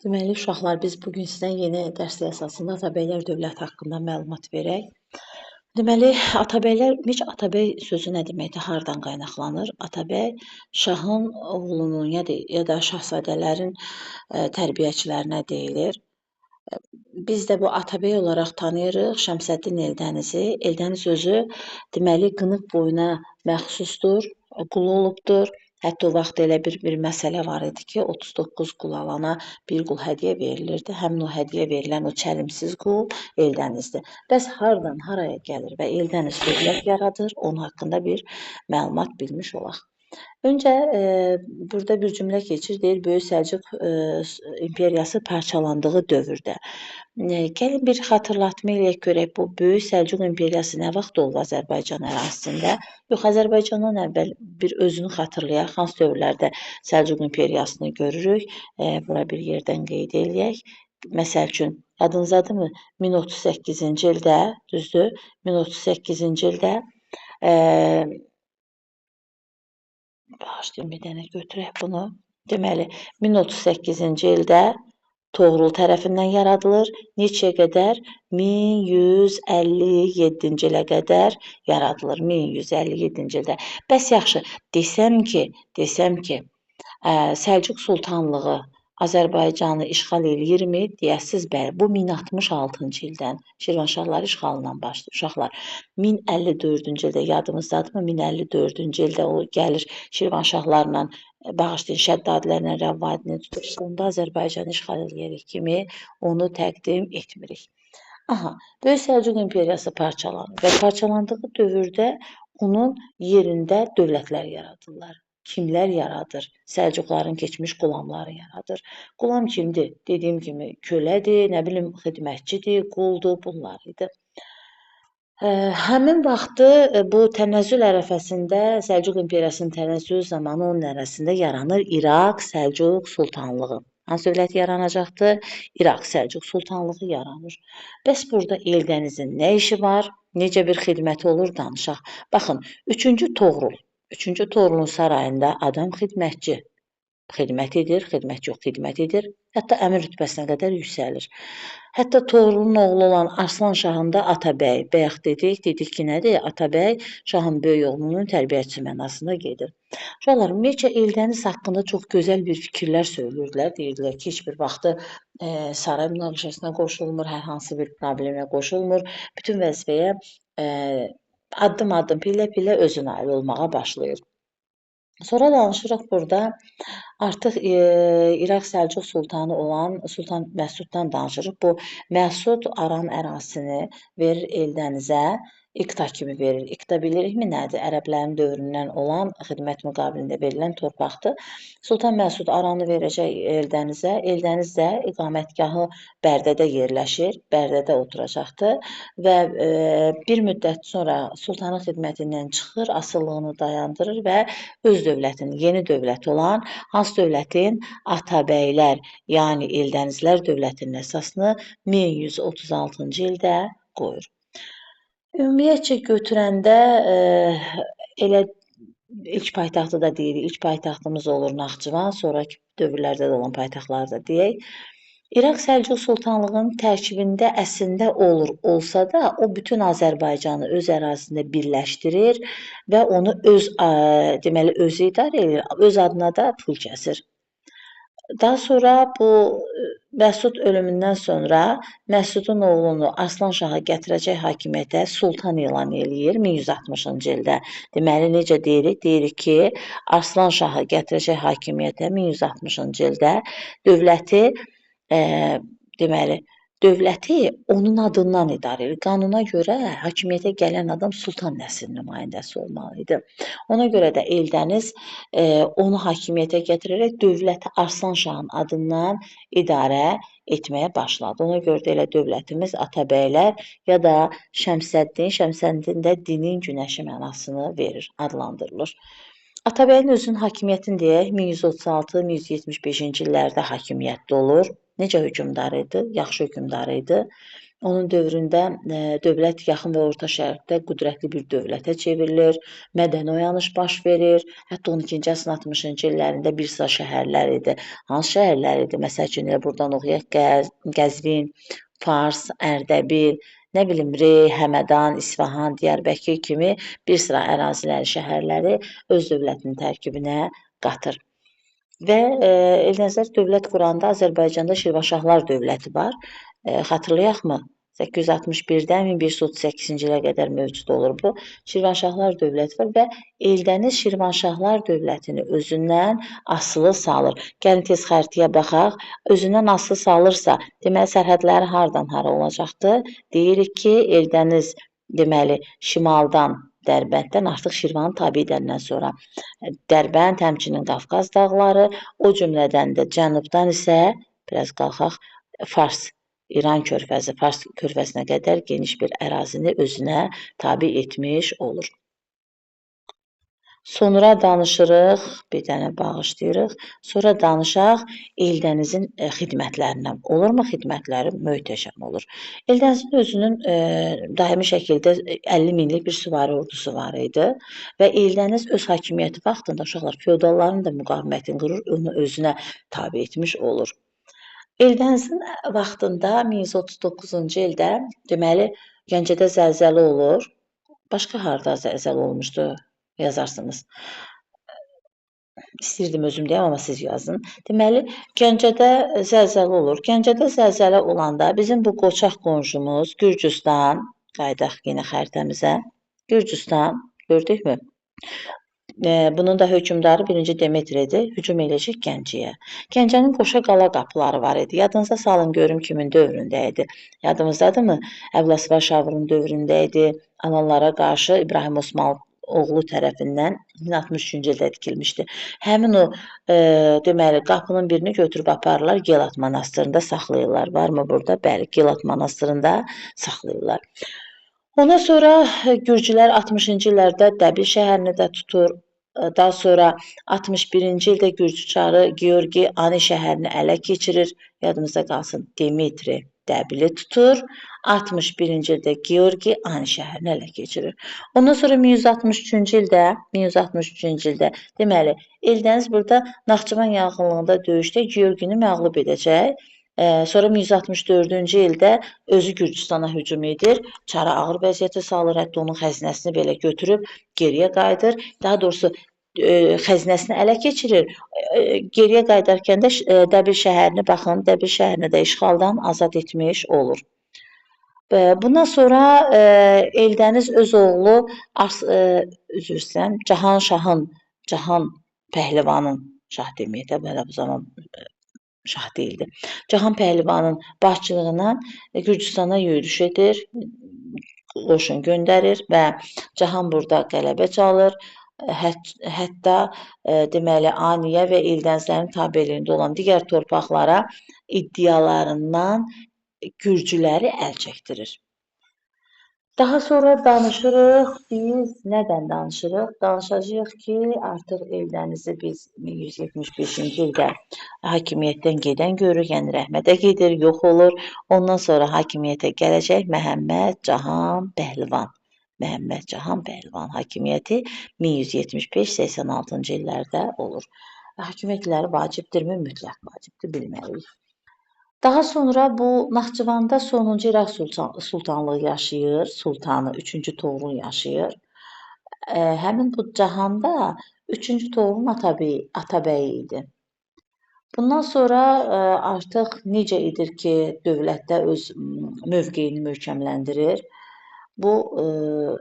Deməli, uşaqlar, biz bugün sizə yeni dərs əsasında Atabəylər dövləti haqqında məlumat verək. Deməli, Atabey sözü nə deməkdir, hardan qaynaqlanır? Atabey şahın oğlunun ya da şahzadələrin tərbiyəçilərinə deyilir. Biz də bu Atabey olaraq tanıyırıq Şəmsəddin Eldənizi. Eldəniz özü deməli qınıq boyuna məxsusdur, qulu olubdur. Hətta o vaxt elə bir məsələ var idi ki, 39 qul alana bir qul hədiyyə verilirdi. Həmin o hədiyyə verilən o çəlimsiz qul Eldənizdir. Bəs hardan haraya gəlir və Eldəniz dövlət yaradır? Onun haqqında bir məlumat bilmiş olaq. Öncə burada bir cümlə keçir, deyir Böyük Səlcuq imperiyası parçalandığı dövrdə. Gəlin bir xatırlatma eləyək görək, bu Böyük Səlcuq imperiyası nə vaxt oldu Azərbaycan ərazisində? Yox, Azərbaycandan əvvəl bir özünü xatırlayaq, hansı dövrlərdə Səlcuq imperiyasını görürük? Bura bir yerdən qeyd eləyək. Məsəl üçün, yadınızdadırmı? 1038-ci ildə, düzdür? 1038-ci ildə bağışlayın, bir dənə götürək bunu. Deməli, 1038-ci ildə Toğrul tərəfindən yaradılır. Neçəyə qədər? 1157-ci ilə qədər yaradılır. 1157-ci ildə. Bəs yaxşı, desəm ki, Səlcuq Sultanlığı Azərbaycanı işğal eləyirmi? Deyəsiz, bəli. Bu 1066-cı ildən Şirvanşahlar işğalından başlayır. Uşaqlar, 1054-cü ildə yadımızdadırmı? 1054-cü ildə o gəlir Şirvanşahlarla, bağışlayın, Şəddadilərlə rəvadini tutur. Sonda Azərbaycanı işğal eləyərək kimi onu təqdim etmirik. Böyük Səlcuq imperiyası parçalanır və parçalandığı dövrdə onun yerində dövlətlər yaradırlar. Kimlər yaradır? Səlcuqların keçmiş qulamları yaradır. Qulam kimdir? Dediyim kimi kölədir, nə bilim xidmətçidir, quldur, bunlar idi. Həmin vaxtı bu tənəzzül ərəfəsində Səlcuq imperiyasının tənəzzülü zamanı onun ərazisində yaranır İraq Səlcuq Sultanlığı. Hansı dövlət yaranacaqdır? İraq Səlcuq Sultanlığı yaranır. Bəs burada Eldənizin nə işi var? Necə bir xidməti olur danışaq. Baxın, 3-cü Toğrulun sarayında adam xidmətçi. Xidmət edir, xidmət edir. Hətta əmir rütbəsinə qədər yüksəlir. Hətta Toğrulun oğlu olan Arslan Şahın da Atabəy, bayaq dedik ki, nədir? Atabəy şahın böyük oğlunun tərbiyəçisi mənasında gedir. Uşaqlar, ümumiyyətcə Eldəniz haqqında çox gözəl bir fikirlər söyləyirdilər. Deyirdilər ki, heç bir vaxtı saray münaqişəsinə qoşulmur, hər hansı bir problemə qoşulmur. Bütün vəzifəyə addım-addım, pillə-pillə özü nail olmağa başlayır. Sonra danışırıq burada artıq İraq Səlcuq sultanı olan Sultan Məsuddan danışırıq. Bu Məsud Aran ərazisini verir Eldənizə, İqta kimi verir. İqta bilirikmi nədir? Ərəblərin dövründən olan xidmət müqabilində verilən torpaqdır. Sultan Məsud Aranı verəcək Eldənizə. Eldəniz də iqamətgahı Bərdədə yerləşir. Bərdədə oturacaqdır və bir müddət sonra sultanın xidmətindən çıxır, asıllığını dayandırır və öz dövlətinin, yeni dövlət olan hansı dövlətin? Atabəylər, yəni Eldənizlər dövlətinin əsasını 1136-cı ildə qoyur. Ümumiyyətcə götürəndə elə ilk paytaxtı da deyirik, ilk paytaxtımız olur Naxçıvan, sonraki dövrlərdə də olan paytaxtları da deyək. İraq Səlcuq Sultanlığının tərkibində əslində olsa da, o bütün Azərbaycanı öz ərazisində birləşdirir və onu deməli özü idarə edir, öz adına da pul kəsir. Daha sonra bu Məsud ölümündən sonra Məsudun oğlunu Arslan Şahı gətirəcək hakimiyyətə sultan elan eləyir 1160-cı ildə. Deməli, necə deyirik? Deyirik ki, Arslan Şahı gətirəcək hakimiyyətə 1160-cı ildə dövləti onun adından idarə edir. Qanuna görə hakimiyyətə gələn adam sultan nəsil nümayəndəsi olmalı idi. Ona görə də Eldəniz onu hakimiyyətə gətirərək dövləti Arslan Şahın adından idarə etməyə başladı. Ona görə də elə dövlətimiz Atabəylər ya da Şəmsəddin də dinin günəşi mənasını verir, adlandırılır. Atabəyin özünün hakimiyyətini deyək, 1136-1175-ci illərdə hakimiyyətdə olur. Necə hökmdar idi? Yaxşı hökmdar idi. Onun dövründə dövlət yaxın və orta şərqdə qüdrətli bir dövlətə çevrilir, mədəni oyanış baş verir. Hətta 12-ci əsrin 60-cı illərində bir sıra şəhərlər idi. Hansı şəhərlər idi? Məsəl üçün elə burdan oxuyaq: Qəzvin, Fars, Ərdəbil, nə bilim Rey, Həmədan, İsfahan, Diyarbəkir kimi bir sıra əraziləri, şəhərləri öz dövlətinin tərkibinə qatır. Və Eldənizlər dövlət quranda Azərbaycanda Şirvanşahlar dövləti var. Xatırlayaqmı? 861-dən 1138-ci ilə qədər mövcud olur bu. Şirvanşahlar dövləti var və Eldəniz Şirvanşahlar dövlətini özündən asılı salır. Gəlin tez xəritəyə baxaq. Özündən asılı salırsa, deməli sərhədləri hardan hara olacaqdı? Deyirik ki, Eldəniz deməli şimaldan Dərbənddən artıq Şirvanın tabe edəndən sonra Dərbənd, həmçinin Qafqaz dağları, o cümlədən də cənubdan isə biraz qalxaq Fars, İran körfəzi, Fars körfəzinə qədər geniş bir ərazini özünə tabe etmiş olur. Sonra danışırıq, bir dənə bağışlayırıq. Sonra danışaq Eldənizin xidmətlərindən. Olurmu xidmətləri? Möhtəşəm olur. Eldənizin özünün daimi şəkildə 50 minlik bir süvari ordusu var idi və Eldəniz öz hakimiyyəti vaxtında uşaqlar feodalların da müqavimətini qırır, onu özünə tabe etmiş olur. Eldənizin vaxtında 1139-cu ildə deməli Gəncədə zəlzələ olur. Başqa harda zəlzələ olmuşdu? Yazarsınız. İstəyirdim özüm deyəm, amma siz yazın. Deməli, Gəncədə zəlzələ olur. Gəncədə zəlzələ olanda bizim bu qoçaq qonşumuz Gürcüstan, qayıdaq yenə xəritəmizə. Gürcüstan, gördükmü? Bunun da hökmdarı 1-ci Demetridir. Hücum edəcək Gəncəyə. Gəncənin qoşa qala qapıları var idi. Yadınıza salın görüm kimin dövründə idi. Yadımızdadırmı? Əbləsvar Şavurun dövründə idi. Alanlara qarşı İbrahim Osmanlı oğlu tərəfindən 1063-cü ildə tikilmişdi. Həmin o deməli qapının birini götürüb aparırlar, Gelat monastırında saxlayırlar. Varmı burada? Bəli, Gelat monastırında saxlayırlar. Ondan sonra Gürcülər 60-cı illərdə Dəbil şəhərini də tutur. Daha sonra 61-ci ildə Gürcü çarı Georgi Ani şəhərini ələ keçirir. Yadımızda qalsın, Demetri Dəbili tutur. 61-ci ildə Georgi Ani şəhərini ələ keçirir. Ondan sonra 1163-cü ildə deməli Eldəniz burada Naxçıvan yaxınlığında döyüşdə Georgini məğlub edəcək. Sonra 1164-cü ildə özü Gürcüstana hücum edir, çara ağır vəziyyətə salır, hətta onun xəzinəsini belə götürüb geriyə qayıdır. Daha doğrusu xəzinəsini ələ keçirir. Geriyə qayıdarkən də Dəbil şəhərini, baxın, Dəbil şəhərini də işğaldan azad etmiş olur. Bundan sonra Eldəniz öz oğlu üzr istəyirəm, Cahan Pəhlivanın, şah deməyək də, belə bu zaman şah deyildi. Cahan Pəhlivanın başçılığına Gürcüstana yürüş edir, qoşun göndərir və Cahan burada qələbə çalır. Hətta deməli Aniyə və Eldənizlərin tabeliyində olan digər torpaqlara iddialarından Gürcüləri əl çəkdirir. Daha sonra danışırıq, biz nədən danışırıq? Danışacağıq ki, artıq Eldənizi biz 1175-ci ildə hakimiyyətdən gedən görürük, yəni rəhmətə gedir, yox olur. Ondan sonra hakimiyyətə gələcək Məhəmməd Cahan Pəhlivan. Məhəmməd Cahan Pəhlivan hakimiyyəti 1175-86-cı illərdə olur. Hakimiyyətləri vacibdirmi? Mütləq vacibdir, bilməliyik. Daha sonra bu Naxçıvanda sonuncu İraq sultanlığı yaşayır, sultanı 3-cü Toğrul yaşayır. Həmin bu Cahanda 3-cü Toğrulun atabəyi idi. Bundan sonra artıq necə edir ki, dövlətdə öz mövqeyini möhkəmləndirir. Bu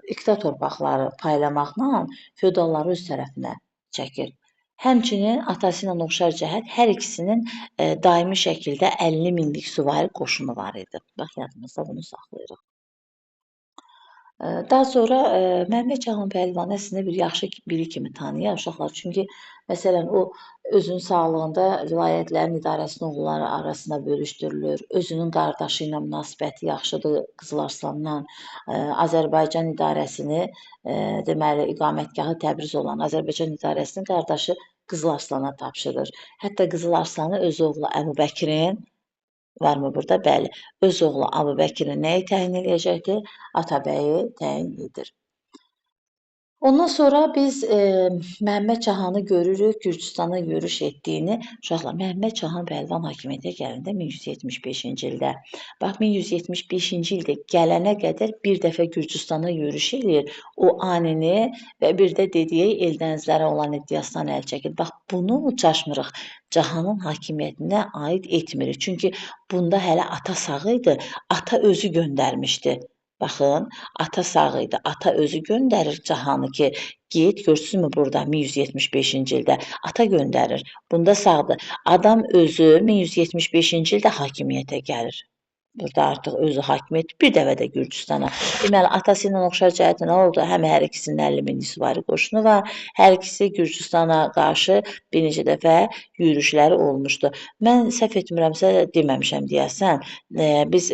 iqta torpaqları paylamaqla feodalları öz tərəfinə çəkir. Həmçinin atası ilə oxşar cəhət hər ikisinin daimi şəkildə 50 minlik süvari qoşunu var idi. Bax, yadımızda bunu saxlayırıq. Daha sonra Məhəmməd Cahan Pəhlivanı əslində bir yaxşı biri kimi tanıyır uşaqlar. Çünki məsələn o özünün sağlığında vilayətlərin idarəsini oğulları arasında bölüşdürülür. Özünün qardaşı ilə münasibəti yaxşıdır Qızılarslandan. Azərbaycan idarəsini deməli iqamətgahı Təbriz olan Azərbaycan idarəsinin qardaşı Qızılarslana tapşırır. Hətta Qızılarslanı öz oğlu Əbubəkirin Varmı burada? Bəli. Öz oğlu Əbubəkirin nəyi təyin edəcəkdir? Atabəyi təyin edir. Ondan sonra biz Məhəmməd Cahanı görürük, Gürcüstana yürüş etdiyini. Uşaqlar, Məhəmməd Cahan Pəhləvan hakimiyyətə gələndə 1175-ci ildə. Bax, 1175-ci ildə gələnə qədər bir dəfə Gürcüstana yürüş eləyir. O anini və bir də dediyi Eldənizlərə olan iddiasından əl çəkir. Bax, bunu çaşmırıq. Cahanın hakimiyyətinə aid etmirik. Çünki bunda hələ ata sağ idi. Ata özü göndərmişdi. Baxın, ata sağ idi. Ata özü göndərir Cahanı ki, get, görürsünüzmü burada 1175-ci ildə ata göndərir. Bunda sağdır. Adam özü 1175-ci ildə hakimiyyətə gəlir. Burada artıq özü hakimiyyət bir dəfə də Gürcüstana. Deməli, atası ilə oxşar cəhəti nə oldu? Həm hər ikisinin 50 min süvari qoşunu var. Hər ikisi Gürcüstana qarşı birinci dəfə yürüşləri olmuşdu. Mən səhv etmirəmsə deməmişəm deyəsən. Biz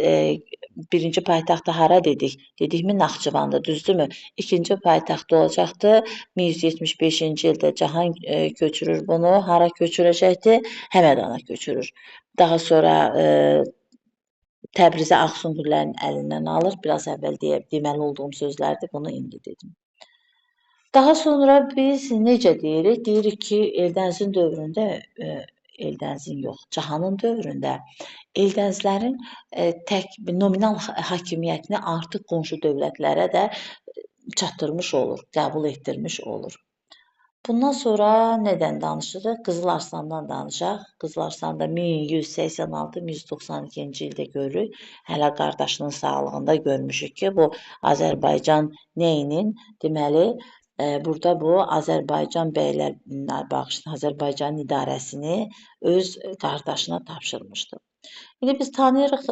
birinci paytaxtı hara dedik? Dedikmi Naxçıvanda, düzdürmü? İkinci paytaxtı olacaqdı. 1175-ci ildə Cahan köçürür bunu. Hara köçürəcəkdi? Həmədana köçürür. Daha sonra Təbrizi Ağsungüllərin əlindən alır. Biraz əvvəl deməli olduğum sözlərdir. Bunu indi dedim. Daha sonra biz necə deyirik? Deyirik ki, Eldənizin dövründə, Eldənizin yox, Cahanın dövründə Eldənizlərin tək nominal hakimiyyətini artıq qonşu dövlətlərə də çatdırmış olur, qəbul etdirmiş olur. Bundan sonra nədən danışırıq? Qızıl Arslandan danışaq. Qızıl Arslanda 1186-1192-ci ildə görürük. Hələ qardaşının sağlığında görmüşük ki, bu Azərbaycan nəyinin? Deməli, burada bu Azərbaycan bəylər bağışlayın, Azərbaycanın idarəsini öz qardaşına tapşırmışdı. İndi biz tanıyırıq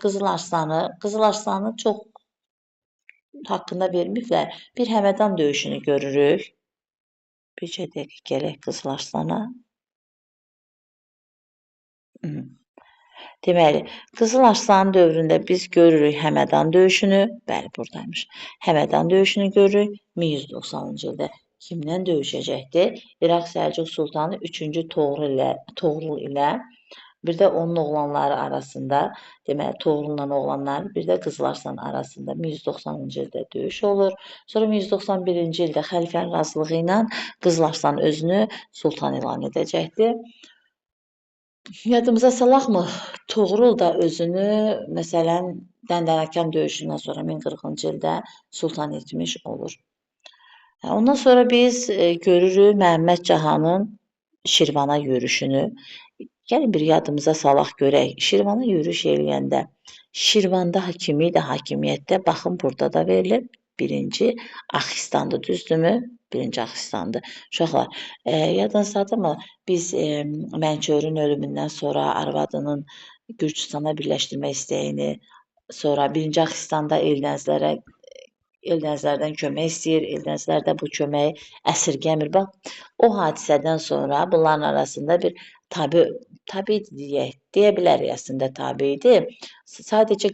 Qızıl Arslanı. Qızıl Arslanı çox haqqında verməyiblər. Bir Həmədan döyüşünü görürük. Bircə dəqiqə gələk Qızıl Arslana. Deməli, Qızıl Arslanın dövründə biz görürük Həmədan döyüşünü. Bəli, buradaymış. Həmədan döyüşünü görürük 1190-cı ildə. Kimlə döyüşəcəkdi? İraq Səlcuq Sultanı 3-cü Toğrul ilə bir də onun oğlanları arasında, deməli Toğrul'la oğlanları, bir də Qızıl Arslan arasında 1190-cı ildə döyüş olur. Sonra 1191-ci ildə xəlifənin razılığı ilə Qızıl Arslan özünü sultan elan edəcəkdi. Yadımıza salaqmı? Toğrul da özünü, məsələn, Dəndənəkan döyüşündən sonra 1040-cı ildə sultan etmiş olur. Ondan sonra biz görürük Məhəmməd Cahanın Şirvana yürüşünü. Gəlin bir yadımıza salaq görək. Şirvana yürüş eləyəndə Şirvanda kim idi hakimiyyətdə? Baxın, burada da verilir. Birinci Axistandır, düzdürmü? Birinci Axistandır. Uşaqlar, yadınızdadırmı? Biz Mənçörün ölümündən sonra arvadının Gürcüstana birləşdirmək istəyini, sonra birinci Axistanda Eldənizlərdən kömək istəyir. Eldənizlər də bu köməyi əsirgəmir. Bax, o hadisədən sonra bunların arasında bir tabi deyə bilərik, əslində tabi idi. Sadəcə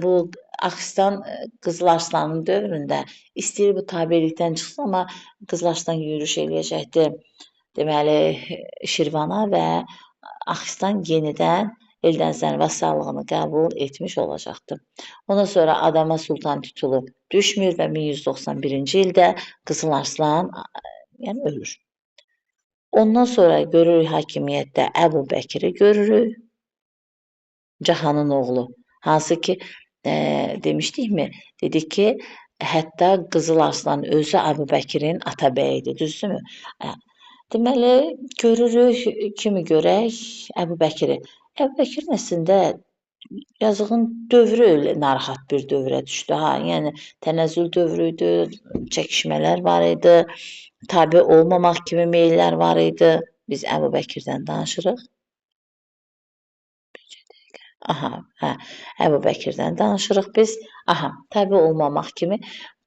bu Axistan Qızıl Arslanın dövründə istəyir bu tabilikdən çıxsın, amma Qızıl Arslan yürüş eləyəcəkdi. Deməli, Şirvana və Axistan yenidən Eldənizlərin vassallığını qəbul etmiş olacaqdı. Ondan sonra adama sultan titulu düşmür və 1191-ci ildə Qızıl Arslan ölür. Ondan sonra görürük hakimiyyətdə Əbubəkiri görürük. Cahanın oğlu. Hansı ki, demişdikmi? Dedik ki, hətta Qızıl Arslan özü Əbubəkirin atabəyidir, düzdürmü? Deməli, görürük, kimi görək? Əbubəkiri. Əbubəkirin əslində yazığın dövrü narahat bir dövrə düşdü. Yəni, tənəzzül dövrü idi, çəkişmələr var idi. Tabi olmamaq kimi meyllər var idi. Biz Əbubəkirdən danışırıq. Əbubəkirdən danışırıq biz. Tabi olmamaq kimi.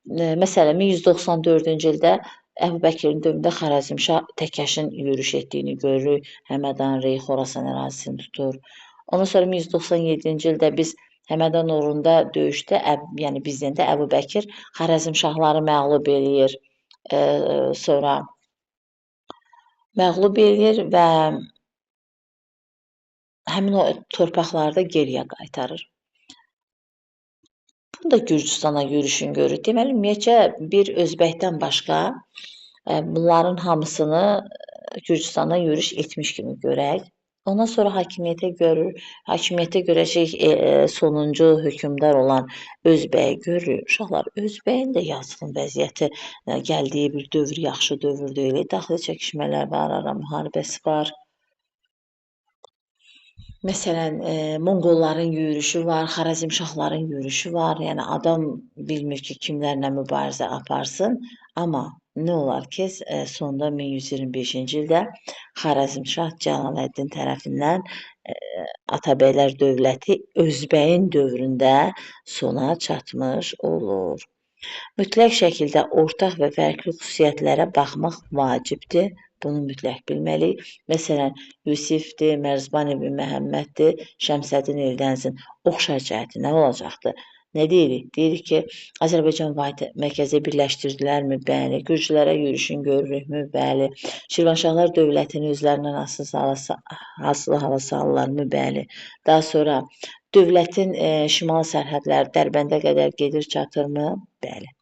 Məsələn, 1194-cü ildə Əbubəkirin dövründə Xarəzmşah Təkəşin yürüş etdiyini görürük. Həmədan, Rey, Xorasan ərazisini tutur. Ondan sonra 1197-ci ildə biz Həmədan uğrunda döyüşdə, yəni bizdə Əbubəkir Xarəzmşahları məğlub eləyir. Sonra məğlub eləyir və həmin o torpaqlarda geriyə qaytarır. Bu da Gürcüstana yürüşün görür. Deməli, ümumiyyətcə bir özbəkdən başqa bunların hamısını Gürcüstana yürüş etmiş kimi görək. Ondan sonra hakimiyyətə görəcək sonuncu hökmdar olan Özbəyi görürük. Uşaqlar, Özbəyin də yazığın vəziyyəti gəldiyi bir dövr yaxşı dövr deyil. Daxili çəkişmələr var, ara müharibəsi var. Məsələn, Monqolların yürüşü var, Xarəzmşahların yürüşü var. Yəni adam bilmir ki, kimlərlə mübarizə aparsın, amma nə olar ki, sonda 1125-ci ildə Xarəzmşah Cəlaləddin tərəfindən Atabəylər dövləti Özbəyin dövründə sona çatmış olur. Mütləq şəkildə ortaq və fərqli xüsusiyyətlərə baxmaq vacibdir. Bunu mütləq bilməliyik. Məsələn, Yusifdir, Mərzban ibn Məhəmməddir, Şəmsəddin Eldənizin oxşar cəhəti nə olacaqdır? Nə deyirik? Deyirik ki, Azərbaycan vahid mərkəzi birləşdirdilərmi? Bəli. Gürcülərə yürüşün görürükmü? Bəli. Şirvanşahlar dövlətini özlərindən asılı hala salırlarmı? Bəli. Daha sonra dövlətin şimal sərhədləri Dərbəndə qədər gedir, çatırmı? Bəli.